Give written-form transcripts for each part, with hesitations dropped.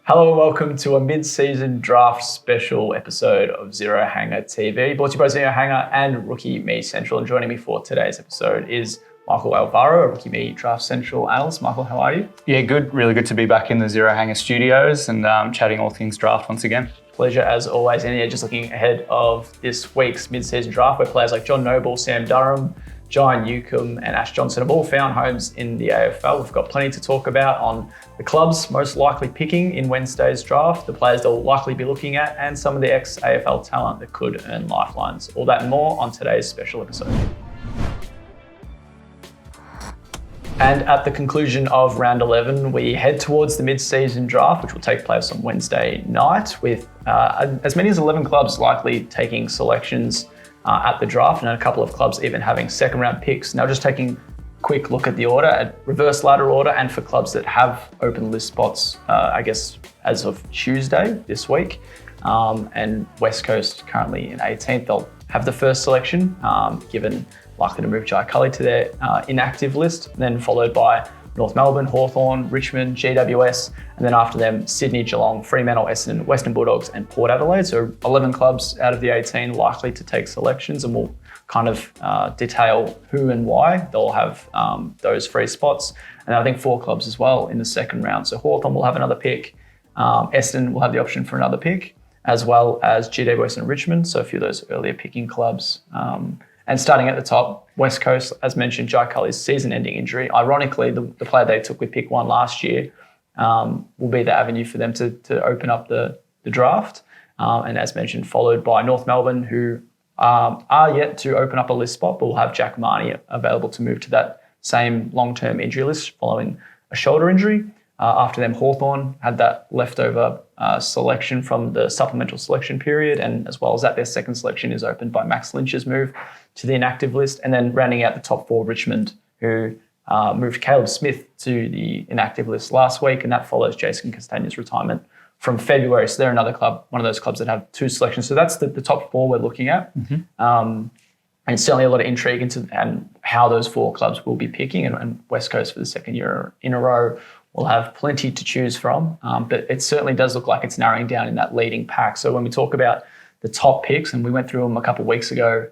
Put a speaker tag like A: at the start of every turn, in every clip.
A: Hello and welcome to a mid-season draft special episode of Zero Hanger TV, brought to you by Zero Hanger and Rookie Me Central. And joining me for today's episode is Michael Alvaro, Rookie Me Draft Central Analyst. Michael, how are you?
B: Yeah, good. Really good to be back in the Zero Hanger studios and chatting all things draft once again.
A: Pleasure as always. And yeah, just looking ahead of this week's mid-season draft where players like John Noble, Sam Durham, Jyan Newcombe and Ash Johnson have all found homes in the AFL. We've got plenty to talk about on the clubs most likely picking in Wednesday's draft, the players they'll likely be looking at, and some of the ex-AFL talent that could earn lifelines. All that and more on today's special episode. And at the conclusion of round 11, we head towards the mid-season draft, which will take place on Wednesday night, with as many as 11 clubs likely taking selections at the draft, and a couple of clubs even having second round picks. Now, just taking a quick look at the order, at reverse ladder order, and for clubs that have open list spots, I guess, as of Tuesday this week. And West Coast currently in 18th. They'll have the first selection, given likely to move Jai Culley to their inactive list, then followed by North Melbourne, Hawthorn, Richmond, GWS, and then after them, Sydney, Geelong, Fremantle, Essendon, Western Bulldogs, and Port Adelaide. So 11 clubs out of the 18 likely to take selections, and we'll kind of detail who and why they'll have those free spots. And I think 4 clubs as well in the second round. So Hawthorn will have another pick, Essendon will have the option for another pick, as well as GWS and Richmond. So a few of those earlier picking clubs. And starting at the top, West Coast, as mentioned, Jai Culley's season-ending injury. Ironically, the player they took with pick 1 last year will be the avenue for them to open up the draft. And as mentioned, followed by North Melbourne, who are yet to open up a list spot, but will have Jack Marnie available to move to that same long-term injury list following a shoulder injury. After them, Hawthorn had that leftover selection from the supplemental selection period, and as well as that, their second selection is opened by Max Lynch's move to the inactive list. And then rounding out the top 4, Richmond, who moved Caleb Smith to the inactive list last week, and that follows Jason Castagne's retirement from February. So they're another club, one of those clubs that have 2 selections. So that's the top 4 we're looking at. Mm-hmm. And certainly a lot of intrigue into and how those 4 clubs will be picking, and West Coast for the second year in a row will have plenty to choose from, but it certainly does look like it's narrowing down in that leading pack. So when we talk about the top picks, and we went through them a couple of weeks ago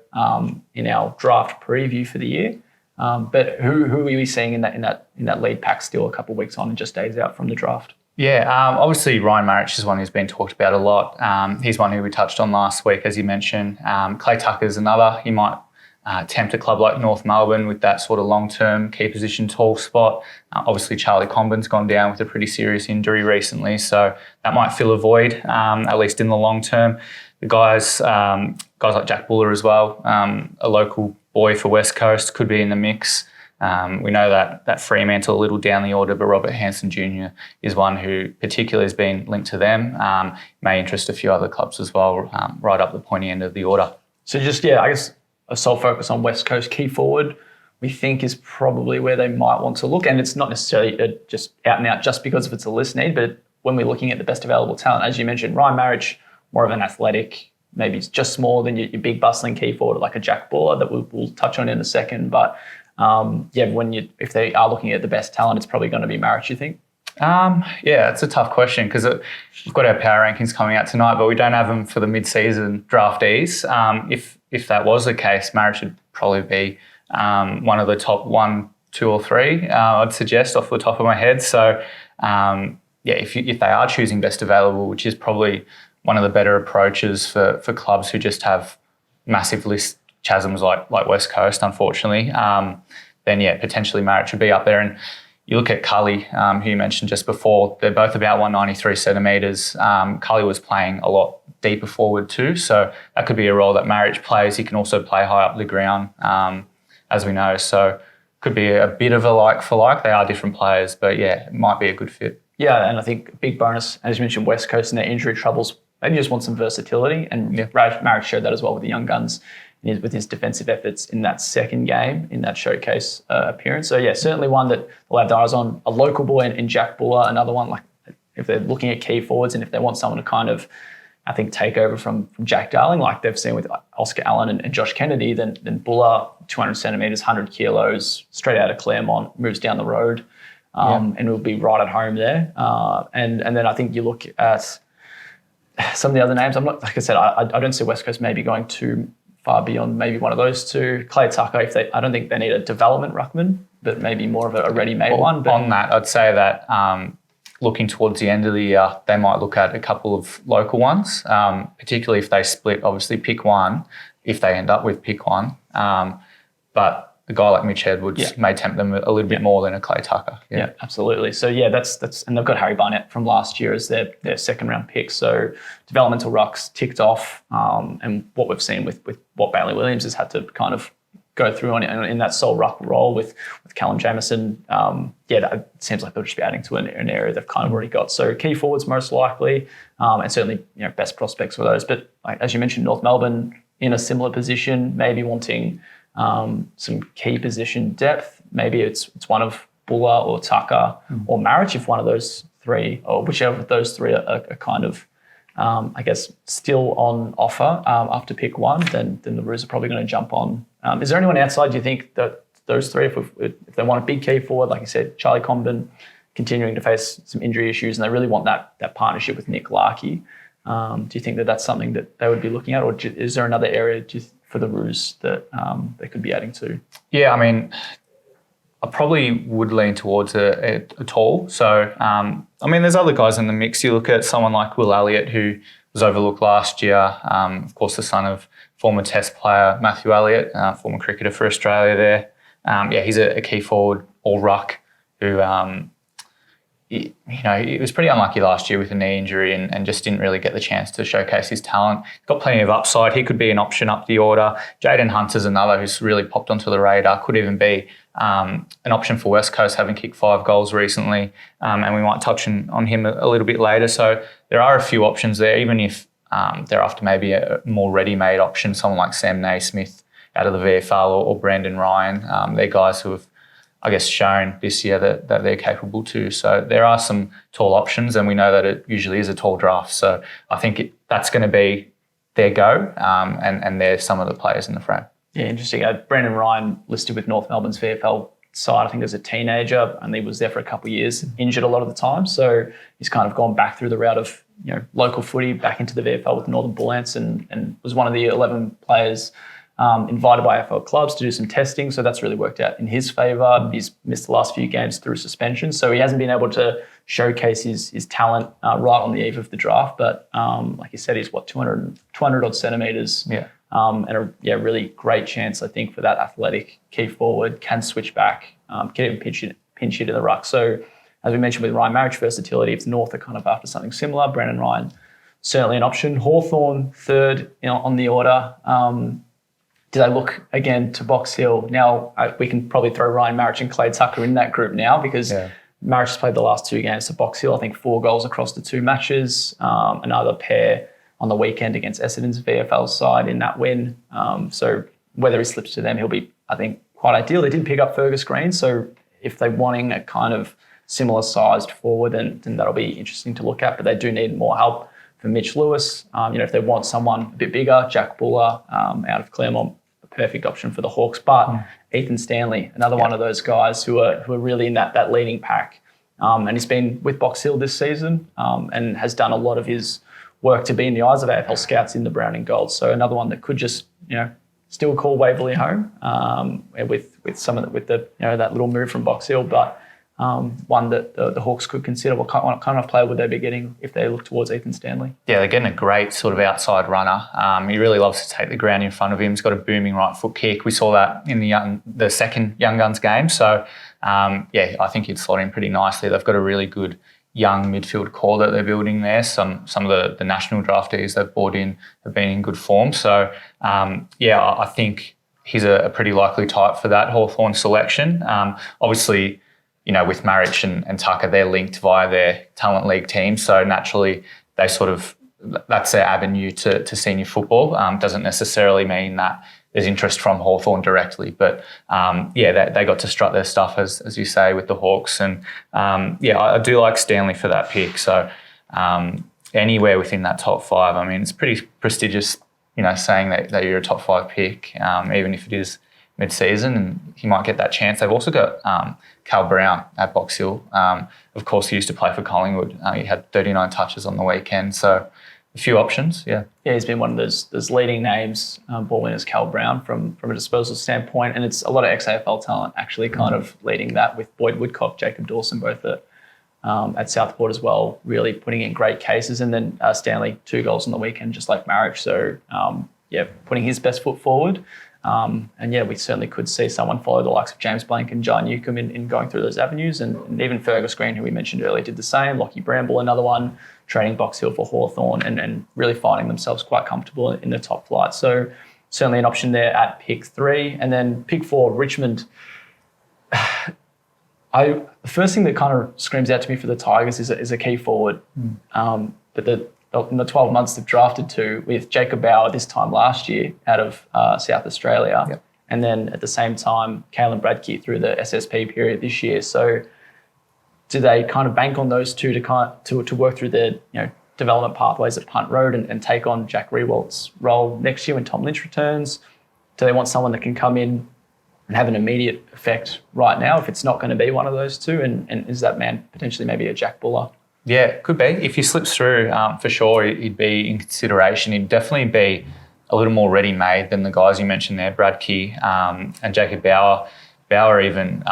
A: in our draft preview for the year, but who are we seeing in that lead pack still a couple of weeks on and just days out from the draft?
B: Yeah, obviously Ryan Marich is one who's been talked about a lot. He's one who we touched on last week, as you mentioned. Clay Tucker's another. He might tempt a club like North Melbourne with that sort of long-term key position tall spot. Obviously, Charlie Combin's gone down with a pretty serious injury recently, so that might fill a void, at least in the long term. The guys like Jack Buller as well, a local boy for West Coast, could be in the mix. We know that Fremantle a little down the order, but Robert Hansen Jr. is one who particularly has been linked to them. May interest a few other clubs as well, right up the pointy end of the order.
A: So just, I guess a sole focus on West Coast key forward, we think is probably where they might want to look. And it's not necessarily just out and out just because of it's a list need, but when we're looking at the best available talent, as you mentioned, Ryan Marich, more of an athletic, maybe just smaller than your big bustling key forward like a Jack Buller that we'll touch on in a second. But if they are looking at the best talent, it's probably going to be Marich, you think?
B: It's a tough question because we've got our power rankings coming out tonight, but we don't have them for the mid-season draftees. If that was the case, Marich should probably be one of the top 1, 2 or 3, I'd suggest off the top of my head. So, if they are choosing best available, which is probably one of the better approaches for clubs who just have massive list chasms like West Coast, unfortunately, then potentially Marich would be up there. And you look at Culley, who you mentioned just before, they're both about 193 centimetres. Culley was playing a lot deeper forward too, so that could be a role that Marich plays. He can also play high up the ground, as we know. So could be a bit of a like for like. They are different players, but it might be a good fit.
A: Yeah, and I think a big bonus, as you mentioned, West Coast and their injury troubles, maybe just want some versatility, and Marich showed that as well with the young guns with his defensive efforts in that second game, in that showcase appearance. So certainly one that they'll have their eyes on. A local boy in Jack Buller, another one, like if they're looking at key forwards and if they want someone to kind of, I think, take over from Jack Darling, like they've seen with Oscar Allen and Josh Kennedy, then Buller, 200 centimetres, 100 kilos, straight out of Claremont, moves down the road and it'll be right at home there. And then I think you look at some of the other names. I'm not, like I said, I don't see West Coast maybe going too far beyond maybe one of those two. Clay Tucker, I don't think they need a development ruckman, but maybe more of a ready-made one. But
B: on that, I'd say that looking towards the end of the year, they might look at a couple of local ones, particularly if they split, obviously pick one, if they end up with pick one. But a guy like Mitch Edwards may tempt them a little bit more than a Clay Tucker.
A: Yeah, absolutely. So that's and they've got Harry Barnett from last year as their second round pick. So developmental rucks ticked off, and what we've seen with what Bailey Williams has had to kind of go through in that sole ruck role with Callum Jamieson. It seems like they'll just be adding to an area they've kind of already got. So key forwards most likely, and certainly best prospects for those. But as you mentioned, North Melbourne in a similar position, maybe wanting some key position depth. Maybe it's one of Buller or Tucker or Marich if one of those three, or whichever of those three are kind of, I guess, still on offer after pick one, then the Roos are probably going to jump on. Is there anyone outside, do you think, that those three, if they want a big key forward, like you said, Charlie Comben continuing to face some injury issues and they really want that partnership with Nick Larkey, do you think that that's something that they would be looking at, or is there another area for the Roos that they could be adding to? Yeah,
B: I mean, I probably would lean towards a tall. So, there's other guys in the mix. You look at someone like Will Elliott, who was overlooked last year, of course, the son of former Test player Matthew Elliott, former cricketer for Australia there. He's a key forward, all ruck, who, he was pretty unlucky last year with a knee injury and just didn't really get the chance to showcase his talent. Got plenty of upside. He could be an option up the order. Jaden Hunter's another who's really popped onto the radar. Could even be an option for West Coast, having kicked 5 goals recently. And we might touch on him a little bit later. So there are a few options there, even if they're after maybe a more ready-made option, someone like Sam Naismith out of the VFL or Brandon Ryan. They're guys who have, I guess, shown this year that they're capable too. So there are some tall options, and we know that it usually is a tall draft. So I think that's going to be their go, and they're some of the players in the frame.
A: Yeah, interesting. Brandon Ryan listed with North Melbourne's VFL side, I think as a teenager, and he was there for a couple of years, injured a lot of the time. So he's kind of gone back through the route of local footy, back into the VFL with Northern Bull Ants, and was one of the 11 players invited by AFL clubs to do some testing. So that's really worked out in his favour. He's missed the last few games through suspension. So he hasn't been able to showcase his talent right on the eve of the draft. But like you said, he's 200 odd centimetres.
B: Yeah.
A: And a really great chance, I think, for that athletic key forward, can switch back, can even pinch hit in the ruck. So as we mentioned with Ryan Marich versatility, if North are kind of after something similar, Brandon Ryan, certainly an option. Hawthorn, third on the order. Do they look again to Box Hill? Now, we can probably throw Ryan Marich and Clay Tucker in that group now because Marich has played the last 2 games for Box Hill. I think 4 goals across the 2 matches. Another pair on the weekend against Essendon's VFL side in that win. So whether he slips to them, he'll be, I think, quite ideal. They did pick up Fergus Green, so if they're wanting a kind of similar sized forward, then that'll be interesting to look at. But they do need more help for Mitch Lewis. If they want someone a bit bigger, Jack Buller out of Claremont, perfect option for the Hawks. But Ethan Stanley, another one of those guys who are really in that leading pack. And he's been with Box Hill this season and has done a lot of his work to be in the eyes of AFL scouts in the brown and gold. So another one that could just, still call Waverley home with that little move from Box Hill, but one that the Hawks could consider. What kind of player would they be getting if they look towards Ethan Stanley? Yeah,
B: they're getting a great sort of outside runner. He really loves to take the ground in front of him. He's got a booming right foot kick. We saw that in the second Young Guns game. So, I think he'd slot in pretty nicely. They've got a really good young midfield core that they're building there. Some of the national draftees they've brought in have been in good form. So, I think he's a pretty likely type for that Hawthorn selection. Obviously, with Marich and Tucker, they're linked via their talent league team. So naturally, they that's their avenue to senior football. Doesn't necessarily mean that there's interest from Hawthorn directly. But they got to strut their stuff, as you say, with the Hawks. And I do like Stanley for that pick. So anywhere within that top 5, I mean, it's pretty prestigious, saying that you're a top 5 pick, even if it is mid-season, and he might get that chance. They've also got Cal Brown at Box Hill. Of course, he used to play for Collingwood. He had 39 touches on the weekend, so a few options, yeah.
A: Yeah, he's been one of those leading names, ball winners, Cal Brown, from a disposal standpoint, and it's a lot of ex-AFL talent actually kind of leading that, with Boyd Woodcock, Jacob Dawson, both at Southport as well, really putting in great cases. And then Stanley, 2 goals on the weekend, just like Marriage. So, putting his best foot forward. We certainly could see someone follow the likes of James Blank and John Newcomb in going through those avenues. And even Fergus Green, who we mentioned earlier, did the same. Lockie Bramble, another one, trading Box Hill for Hawthorn and really finding themselves quite comfortable in the top flight. So certainly an option there at pick 3. And then pick 4, Richmond. The first thing that kind of screams out to me for the Tigers is a key forward. But in the 12 months they've drafted 2, with Jacob Bauer this time last year out of South Australia.
B: Yep.
A: And then at the same time, Kalen Bradkey through the SSP period this year. So do they kind of bank on those 2 to work through their development pathways at Punt Road and take on Jack Rewalt's role next year when Tom Lynch returns? Do they want someone that can come in and have an immediate effect right now if it's not going to be one of those 2? And is that man potentially maybe a Jack Buller?
B: Yeah, could be. If he slips through, for sure, he'd be in consideration. He'd definitely be a little more ready-made than the guys you mentioned there, Bradkey and Jacob Bauer. Bauer even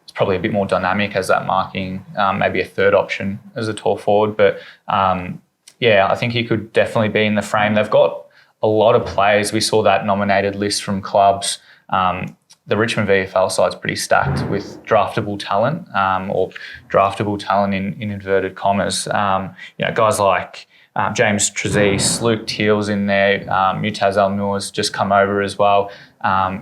B: is probably a bit more dynamic as that marking, maybe a third option as a tall forward. But, I think he could definitely be in the frame. They've got a lot of players. We saw that nominated list from clubs. The Richmond VFL side's pretty stacked with draftable talent, or draftable talent in inverted commas. Guys like James Trezise, Luke Teal's in there, Mutaz Al-Noor's just come over as well,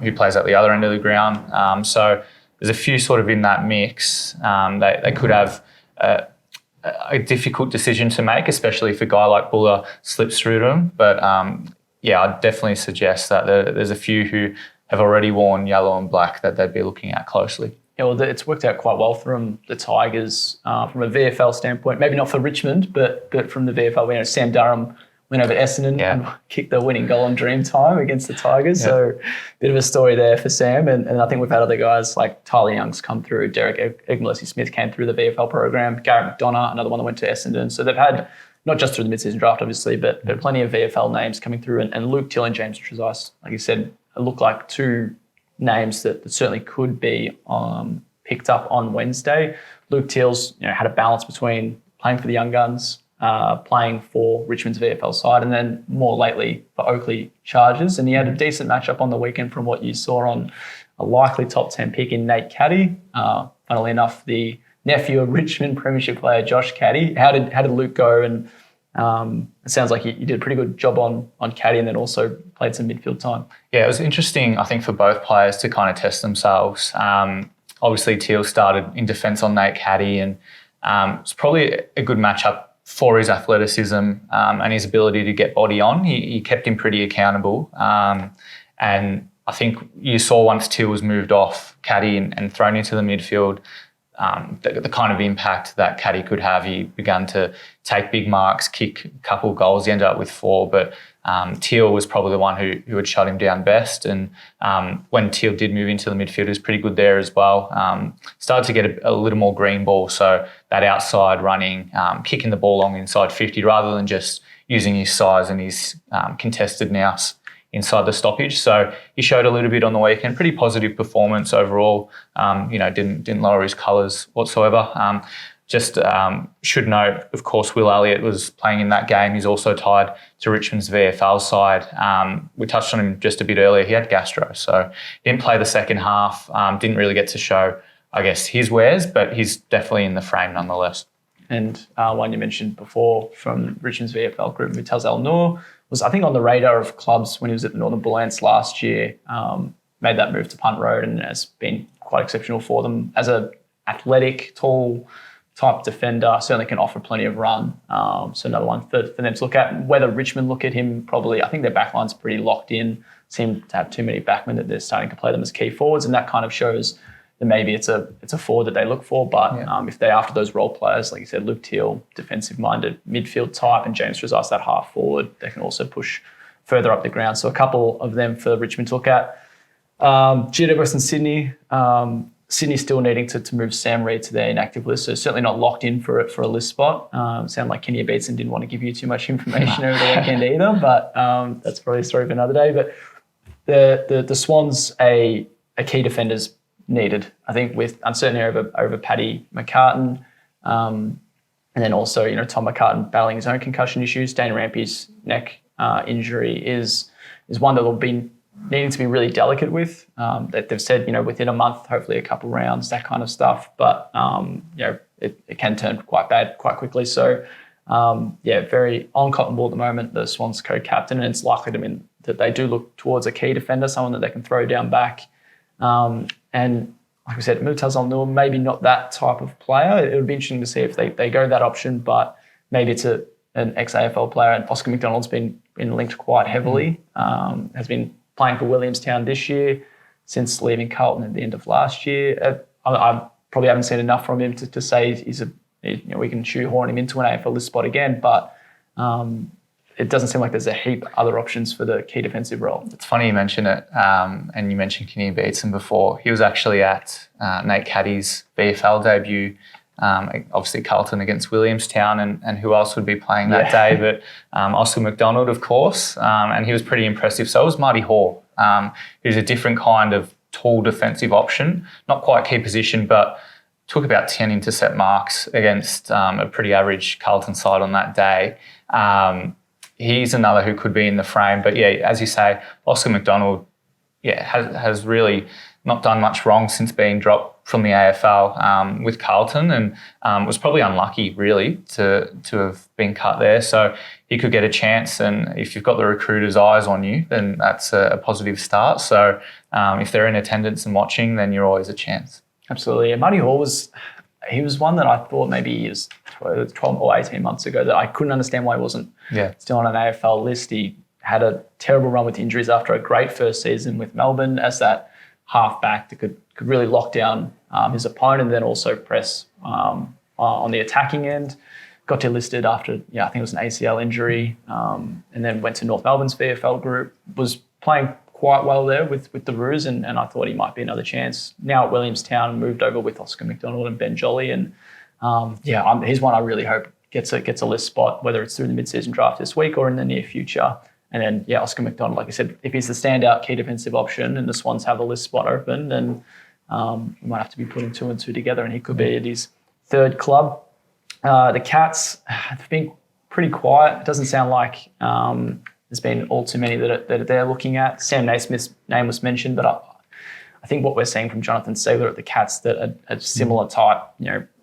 B: who plays at the other end of the ground. So there's a few sort of in that mix. They could have a difficult decision to make, especially if a guy like Buller slips through to them. But I'd definitely suggest that there's a few who have already worn yellow and black that they'd be looking at closely. Yeah, well,
A: it's worked out quite well from the Tigers from a VFL standpoint. Maybe not for Richmond, but from the VFL. Sam Durham went over Essendon and kicked the winning goal on Dream Time against the Tigers. Yeah. So bit of a story there for Sam. And I think we've had other guys like Tyler Young's come through, Derek Egmalesi-Smith came through the VFL program, Garrett McDonough, another one that went to Essendon. So they've had, not just through the mid-season draft, obviously, but plenty of VFL names coming through. And Luke Till and James Trezise, like you said, look like 2 names that certainly could be picked up on Wednesday. Luke Teal's had a balance between playing for the Young Guns, playing for Richmond's VFL side, and then more lately for Oakley Chargers. And he had a decent matchup on the weekend from what you saw on a likely top 10 pick in Nate Caddy. Funnily enough, the nephew of Richmond Premiership player Josh Caddy. How did Luke go? And it sounds like you did a pretty good job on Caddy, and then also played some midfield time.
B: Yeah, it was interesting, I think, for both players to kind of test themselves. Obviously, Teal started in defence on Nate Caddy, and it's probably a good matchup for his athleticism and his ability to get body on. He kept him pretty accountable. And I think you saw once Teal was moved off Caddy and thrown into the midfield, the kind of impact that Caddy could have. He began to take big marks, kick a couple of goals. He ended up with 4, but Teal was probably the one who had shut him down best. And when Teal did move into the midfield, he was pretty good there as well. Started to get a little more green ball, so that outside running, kicking the ball long inside 50 rather than just using his size and his contested nous inside the stoppage. So he showed a little bit on the weekend. Pretty positive performance overall. Didn't lower his colours whatsoever. Should note, of course, Will Elliott was playing in that game. He's also tied to Richmond's VFL side. We touched on him just a bit earlier. He had gastro, so didn't play the second half. Didn't really get to show, I guess, his wares, but he's definitely in the frame nonetheless.
A: And one you mentioned before from Richmond's VFL group, Mutaz Al-Noor, was, I think, on the radar of clubs when he was at the Northern Bull Ants last year. Made that move to Punt Road and has been quite exceptional for them as a athletic, tall type defender. Certainly can offer plenty of run. So another one for them to look at. Whether Richmond look at him, probably, I think their backline's pretty locked in. Seem to have too many backmen that they're starting to play them as key forwards, and that kind of shows that maybe it's a forward that they look for. But if they're after those role players, like you said, Luke Teal, defensive-minded midfield type, and James Trezise, that half forward, they can also push further up the ground. So a couple of them for Richmond to look at. GW Western Sydney. Sydney still needing to move Sam Reid to their inactive list, so certainly not locked in for a list spot. Sound like Kenny Beatson didn't want to give you too much information over the weekend either, but that's probably a story for another day. But the Swans, a key defender's needed, I think, with uncertainty over Paddy McCartan, and then also Tom McCartan battling his own concussion issues. Dane Rampy's neck injury is one that will be needing to be really delicate with. That they've said within a month, hopefully a couple rounds, that kind of stuff. But it can turn quite bad quite quickly. So very on cotton ball at the moment. The Swans co-captain, and it's likely to mean that they do look towards a key defender, someone that they can throw down back. And like we said, Mutaz Al-Nur, maybe not that type of player. It would be interesting to see if they go that option, but maybe it's an ex-AFL player. And Oscar McDonald's been linked quite heavily, has been playing for Williamstown this year since leaving Carlton at the end of last year. I probably haven't seen enough from him to say we can shoehorn him into an AFL list spot again, but it doesn't seem like there's a heap other options for the key defensive role.
B: It's funny you mention it, and you mentioned Kenny Beatson before. He was actually at Nate Caddy's VFL debut, obviously Carlton against Williamstown, and who else would be playing that day? But Oscar McDonald, of course, and he was pretty impressive. So was Marty Hall, who's a different kind of tall defensive option, not quite key position, but took about 10 intercept marks against a pretty average Carlton side on that day. He's another who could be in the frame. But as you say, Oscar McDonald, has really not done much wrong since being dropped from the AFL with Carlton, and was probably unlucky really to have been cut there. So he could get a chance, and if you've got the recruiter's eyes on you, then that's a positive start. So if they're in attendance and watching, then you're always a chance.
A: Absolutely. And Marty Hall was one that I thought maybe he was 12 or 18 months ago that I couldn't understand why he wasn't still on an AFL list. He had a terrible run with injuries after a great first season with Melbourne as that half-back that could really lock down his opponent and then also press on the attacking end. Got delisted after, I think it was an ACL injury, and then went to North Melbourne's VFL group, was playing quite well there with the Roos, and I thought he might be another chance. Now at Williamstown, moved over with Oscar McDonald and Ben Jolly, and he's one I really hope gets a list spot, whether it's through the mid-season draft this week or in the near future. And then, Oscar McDonald, like I said, if he's the standout key defensive option and the Swans have a list spot open, then we might have to be putting 2 and 2 together, and he could be at his third club. The Cats have been pretty quiet. It doesn't sound like there's been all too many that they're looking at. Sam Naismith's name was mentioned, but I think what we're seeing from Jonathan Saylor at the Cats, that a similar type,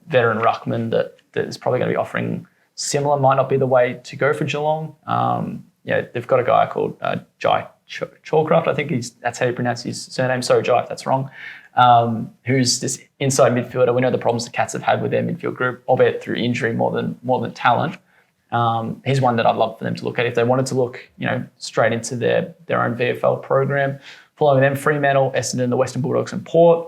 A: veteran ruckman that is probably going to be offering similar, might not be the way to go for Geelong. They've got a guy called Jai Chalcraft, I think that's how you pronounce his surname. Sorry, Jai, if that's wrong. Who's this inside midfielder. We know the problems the Cats have had with their midfield group, albeit through injury more than talent. He's one that I'd love for them to look at if they wanted to look, straight into their own VFL program. Following them, Fremantle, Essendon, the Western Bulldogs, and Port.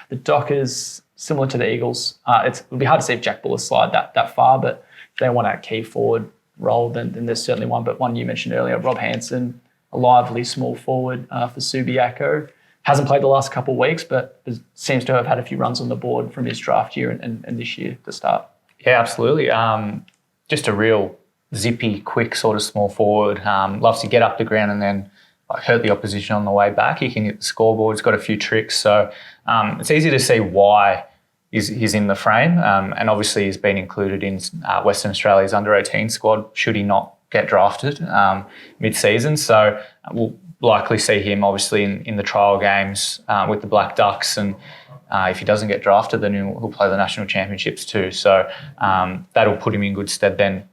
A: The Dockers, similar to the Eagles. It'll be hard to see if Jack Buller slide that far, but if they want a key forward role, then there's certainly one. But one you mentioned earlier, Rob Hanson, a lively small forward for Subiaco. Hasn't played the last couple of weeks, but seems to have had a few runs on the board from his draft year and this year to start. Yeah,
B: absolutely. Just a real zippy, quick sort of small forward. Loves to get up the ground and then hurt the opposition on the way back. He can hit the scoreboard. He's got a few tricks. So it's easy to see why he's in the frame. And obviously he's been included in Western Australia's under-18 squad should he not get drafted mid-season. So we'll likely see him obviously in the trial games with the Black Ducks, and if he doesn't get drafted, then he'll play the national championships too. So that'll put him in good stead then,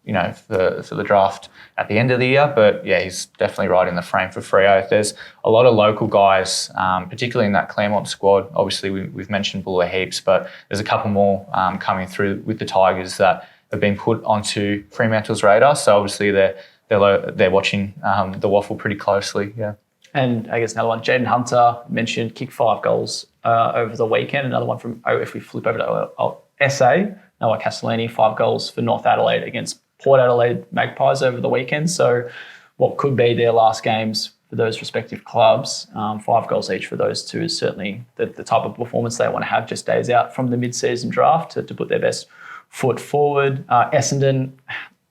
B: for the draft at the end of the year. But he's definitely right in the frame for Freo. There's a lot of local guys, particularly in that Claremont squad. Obviously, we've mentioned Buller heaps, but there's a couple more coming through with the Tigers that have been put onto Fremantle's radar. So obviously they're watching the waffle pretty closely. Yeah.
A: And I guess another one, Jaden Hunter mentioned, kicked 5 goals over the weekend. Another one from, if we flip over to SA, Noah Castellini, 5 goals for North Adelaide against Port Adelaide Magpies over the weekend. So what could be their last games for those respective clubs. 5 goals each for those two is certainly the type of performance they want to have just days out from the mid-season draft to put their best foot forward. Essendon,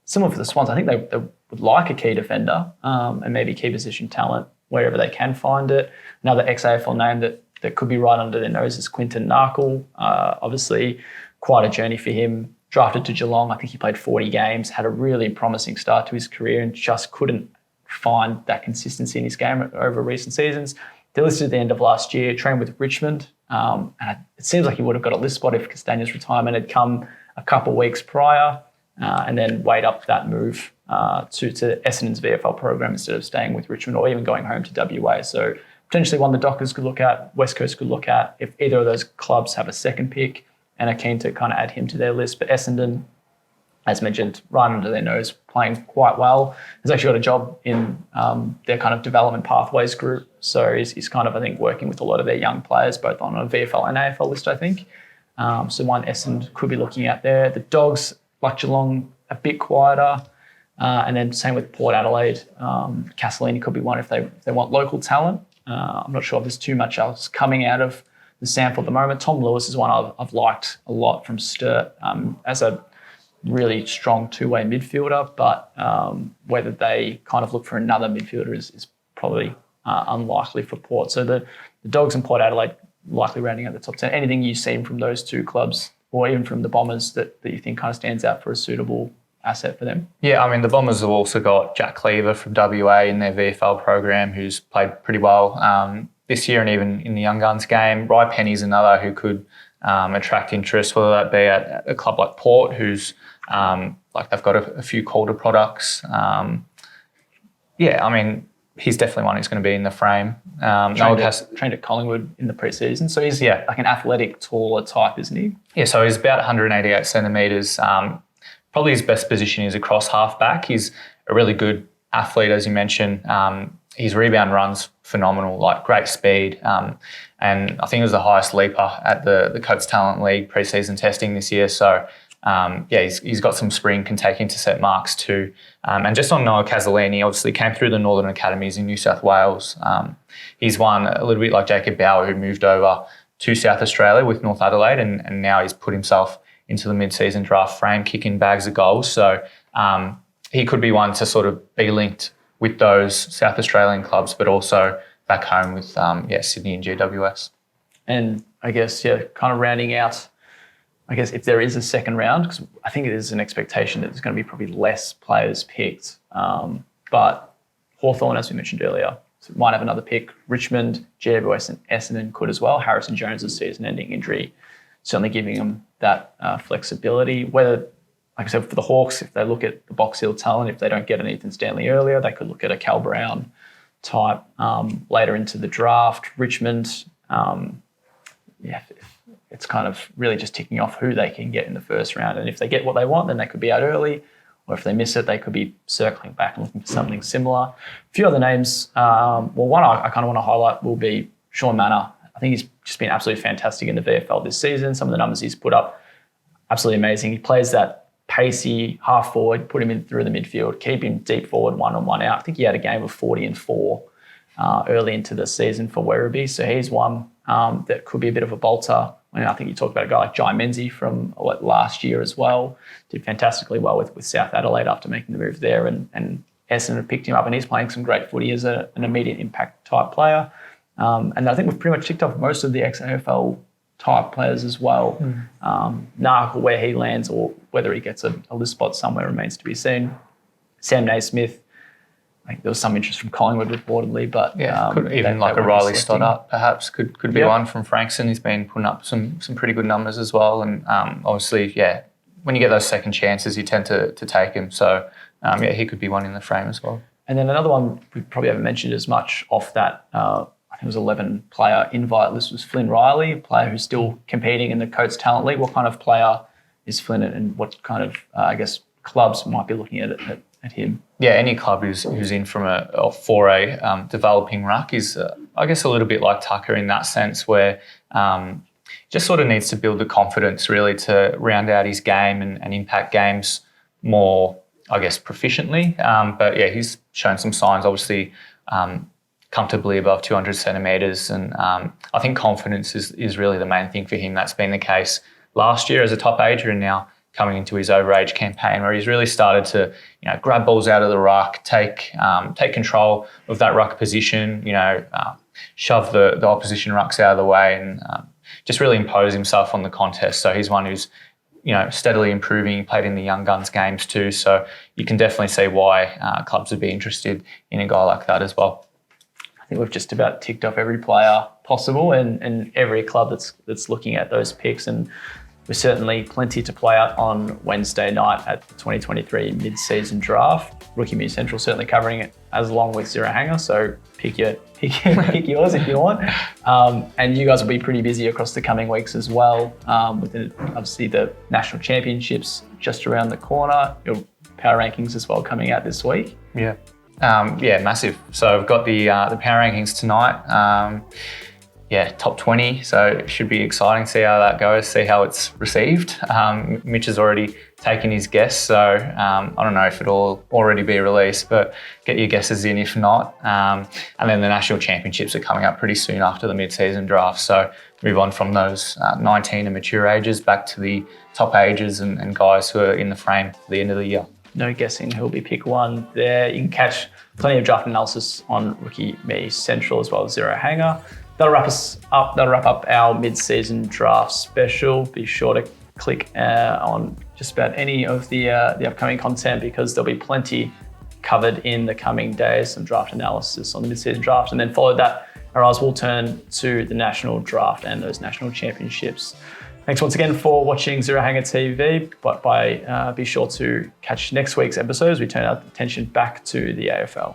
A: similar for the Swans, I think they would like a key defender and maybe key position talent wherever they can find it. Another ex-AFL name that could be right under their nose is Quinton Narkle. Obviously, quite a journey for him. Drafted to Geelong, I think he played 40 games, had a really promising start to his career and just couldn't find that consistency in his game over recent seasons. Delisted at the end of last year, trained with Richmond, and it seems like he would have got a list spot if Castagna's retirement had come a couple of weeks prior, and then weighed up that move to Essendon's VFL program instead of staying with Richmond or even going home to WA. So potentially one the Dockers could look at, West Coast could look at, if either of those clubs have a second pick and are keen to kind of add him to their list. But Essendon, as mentioned, right under their nose, playing quite well. He's actually got a job in their kind of development pathways group. So he's kind of, I think, working with a lot of their young players, both on a VFL and AFL list, I think. So one Essendon could be looking at there. The Dogs, like Geelong, a bit quieter. And then same with Port Adelaide. Castellini could be one if they want local talent. I'm not sure if there's too much else coming out of the sample at the moment. Tom Lewis is one I've liked a lot from Sturt as a really strong two-way midfielder, but whether they kind of look for another midfielder is probably unlikely for Port. So the Dogs and Port Adelaide likely rounding out the top 10. Anything you've seen from those two clubs or even from the Bombers that you think kind of stands out for a suitable asset for them?
B: Yeah, I mean, the Bombers have also got Jack Cleaver from WA in their VFL program who's played pretty well this year and even in the Young Guns game. Ry Penny's another who could attract interest, whether that be at a club like Port, who's like they've got a few Calder products. Yeah, I mean, he's definitely one who's going to be in the frame.
A: Trained at Collingwood in the pre-season, so he's like an athletic, taller type, isn't he?
B: Yeah, so he's about 188 centimetres. Probably his best position is across half-back. He's a really good athlete, as you mentioned. His rebound run's phenomenal, like great speed. And I think it was the highest leaper at the Coates Talent League pre-season testing this year. So, he's got some spring, can take intercept marks too. And just on Noah Casalini, obviously came through the Northern Academies in New South Wales. He's one a little bit like Jacob Bauer, who moved over to South Australia with North Adelaide, and now he's put himself into the mid-season draft frame, kicking bags of goals. So he could be one to sort of be linked with those South Australian clubs, but also back home with Sydney and GWS.
A: And I guess, kind of rounding out, I guess if there is a second round, because I think it is an expectation that there's going to be probably less players picked. But Hawthorn, as we mentioned earlier, might have another pick. Richmond, GWS and Essendon could as well. Harrison Jones' season-ending injury certainly giving them that flexibility. Whether, like I said, for the Hawks, if they look at the Box Hill talent, if they don't get an Ethan Stanley earlier, they could look at a Cal Brown type later into the draft. Richmond, it's kind of really just ticking off who they can get in the first round. And if they get what they want, then they could be out early. Or if they miss it, they could be circling back and looking for something similar. A few other names. One I kind of want to highlight will be Sean Manor. I think he's just been absolutely fantastic in the VFL this season. Some of the numbers he's put up, absolutely amazing. He plays that pacey half forward, put him in through the midfield, keep him deep forward, 1-on-1 out. I think he had a game of 40 and 4 early into the season for Werribee. So he's one that could be a bit of a bolter. I think you talked about a guy like Jai Menzies from last year as well. Did fantastically well with South Adelaide after making the move there, and Essendon have picked him up, and he's playing some great footy as an immediate impact type player. And I think we've pretty much ticked off most of the ex-AFL type players as well. Narkle, where he lands or whether he gets a list spot somewhere remains to be seen. Sam Naismith, I think there was some interest from Collingwood reportedly, but
B: could even like a Riley Stoddart perhaps could be one from Frankston. He's been putting up some pretty good numbers as well, and obviously, when you get those second chances, you tend to take him. So he could be one in the frame as well. And
A: then another one we probably haven't mentioned as much off that. I think it was 11-player invite list was Flynn Riley, a player who's still competing in the Coates Talent League. What kind of player is Flynn, and what kind of clubs might be looking at him?
B: Yeah, any club who's in from for a developing ruck is, I guess, a little bit like Tucker in that sense, where just sort of needs to build the confidence really to round out his game and impact games more, I guess, proficiently. But he's shown some signs, obviously, comfortably above 200 centimetres. And I think confidence is really the main thing for him. That's been the case last year as a top ager, and now coming into his overage campaign, where he's really started to, grab balls out of the ruck, take control of that ruck position, shove the opposition rucks out of the way, and just really impose himself on the contest. So he's one who's, steadily improving. He played in the young guns games too, so you can definitely see why clubs would be interested in a guy like that as well.
A: I think we've just about ticked off every player possible and every club that's looking at those picks, and there's certainly plenty to play out on Wednesday night at the 2023 Mid-Season Draft. Rookie Me Central certainly covering it as along with Zero Hanger, so pick yours if you want. And you guys will be pretty busy across the coming weeks as well, with obviously the National Championships just around the corner, your power rankings as well coming out this week.
B: Yeah, massive. So I've got the power rankings tonight. Top 20, so it should be exciting to see how that goes, see how it's received. Mitch has already taken his guess, so I don't know if it'll already be released, but get your guesses in if not. And then the National Championships are coming up pretty soon after the mid-season draft, so move on from those 19 and mature ages back to the top ages and guys who are in the frame at the end of the year.
A: No guessing who'll be pick one there. You can catch plenty of draft analysis on Rookie Me Central as well as Zero Hanger. That'll wrap us up. That'll wrap up our mid-season draft special. Be sure to click on just about any of the upcoming content, because there'll be plenty covered in the coming days. Some draft analysis on the mid-season draft, and then follow that, our eyes will turn to the national draft and those national championships. Thanks once again for watching Zero Hanger TV. But be sure to catch next week's episode as we turn our attention back to the AFL.